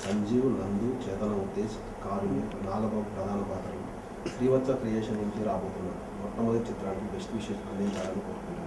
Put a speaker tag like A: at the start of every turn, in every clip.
A: సంజీవ్, నందు, చేతన ఉత్తేజ్, కారుణ్య, నాగబాబు ప్రధాన పాత్రలు శ్రీవత్స క్రియేషన్ నుంచి రాబోతున్న మొట్టమొదటి చిత్రానికి బెస్ట్ విషెస్ అందించాలని కోరుకుంటున్నాను.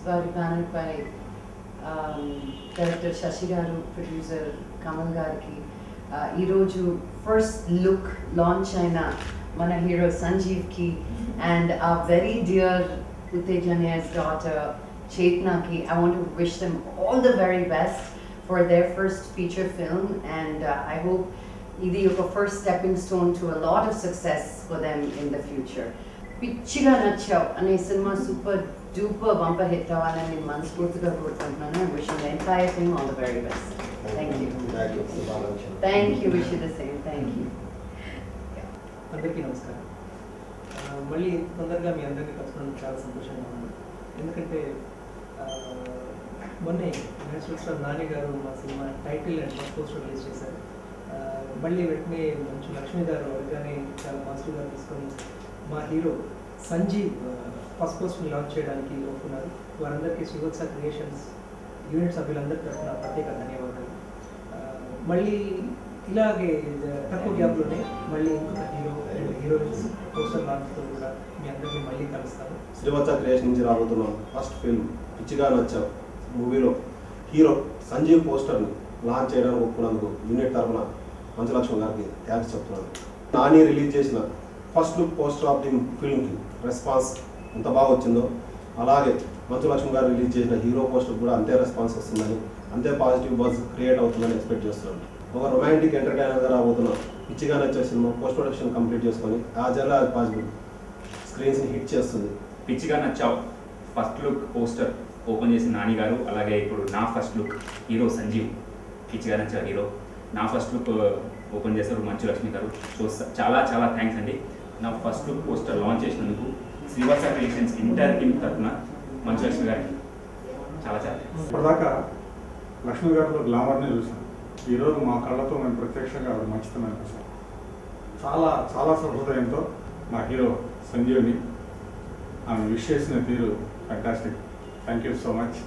B: వారి బ్యానర్ పై డైరెక్టర్ శశి గారు, ప్రొడ్యూసర్ కమల్ గారికి ఈరోజు ఫస్ట్ లుక్ లాంచ్ అయిన మన హీరో సంజీవ్కి అండ్ ఆ వెరీ డియర్ ఉత్తేజన్య's daughter Chetnaki, I want to wish them all the very best for their first feature film, and I hope ఇది ఒక first stepping stone to a lot of success for them in the future. పిచ్చిగా నచ్చావు అనే cinema super duper bumper hit అవ్వాలని నేను మనస్ఫూర్తిగా కోరుకుంటున్నాను. And wishing the entire team all the very best. Thank you. Thank you. Wish you the same. Thank you.
C: అందరికీ నమస్కారం. మళ్ళీ తొందరగా మీ అందరికీ కలుసుకోవడం చాలా సంతోషంగా ఉంది. ఎందుకంటే మొన్నే నేషనల్ స్టార్ నాని గారు మా cinema title and first poster release చేశారు. మళ్ళీ వెంటనే మంచి లక్ష్మి గారు అడగానే చాలా పాజిటివ్గా తీసుకొని మా హీరో సంజీవ్ ఫస్ట్ పోస్ట్ని లాంచ్ చేయడానికి ఒప్పుకున్నారు. వారందరికీ శ్రీవత్స క్రియేషన్స్ యూనిట్ సభ్యులందరి తరఫున ప్రత్యేక ధన్యవాదాలు. మళ్ళీ ఇలాగే తక్కువ గ్యాప్లోనే మళ్ళీ ఇంకొక హీరోయిన్స్ పోస్టర్ లాంచ్తో కూడా మీ అందరికీ మళ్ళీ కలుస్తాను.
A: శ్రీవత్స క్రియేషన్ నుంచి రాబోతున్న ఫస్ట్ ఫిల్మ్ పిచ్చిగా నచ్చావు మూవీలో హీరో సంజీవ్ పోస్టర్ని లాంచ్ చేయడానికి ఒప్పుకున్నందుకు యూనిట్ తరఫున మంచలక్ష్మి గారికి థ్యాంక్స్ చెప్తున్నాను. నాని రిలీజ్ చేసిన first look poster of the ఫిల్మ్కి రెస్పాన్స్ ఎంత బాగా వచ్చిందో అలాగే మంచలక్ష్మి గారు రిలీజ్ చేసిన హీరో పోస్టర్ కూడా అంతే రెస్పాన్స్ వస్తుందని, అంతే పాజిటివ్ బజ్ క్రియేట్ అవుతుందని ఎక్స్పెక్ట్ చేస్తున్నాను. ఒక రొమాంటిక్ ఎంటర్టైనర్గా రాబోతున్న పిచ్చిగా నచ్చే సినిమా పోస్ట్ ప్రొడక్షన్ కంప్లీట్ చేసుకొని యాజ్ ఎల్ యాజ్ పాసిబుల్ స్క్రీన్స్ని హిట్ చేస్తుంది.
D: పిచ్చిగా నచ్చావు ఫస్ట్ లుక్ పోస్టర్ ఓపెన్ చేసిన నాని గారు, అలాగే ఇప్పుడు నా ఫస్ట్ లుక్ హీరో సంజీవ్, పిచ్చిగా నచ్చావు హీరో నా ఫస్ట్ లుక్ ఓపెన్ చేశారు మంచలక్ష్మి గారు. సో చాలా చాలా థ్యాంక్స్ అండి. నా ఫస్ట్ లుక్ పోస్టర్ లాంచ్ చేసినందుకు శ్రీవత్స క్రియేషన్స్ ఇంటర్ టీమ్ తరఫున మంచలక్ష్మి గారికి చాలా చాలా
E: ఇప్పటిదాకా లక్ష్మి గారిలో గ్లామర్ని చూసాం. ఈరోజు మా కళ్ళతో మేము ప్రత్యక్షంగా ఆవిడ మంచితనం చూసాం. చాలా చాలా సహృదయంతో మా హీరో సంజీవ్ని ఆమె విష్ చేసిన తీరు fantastic. Thank you so much.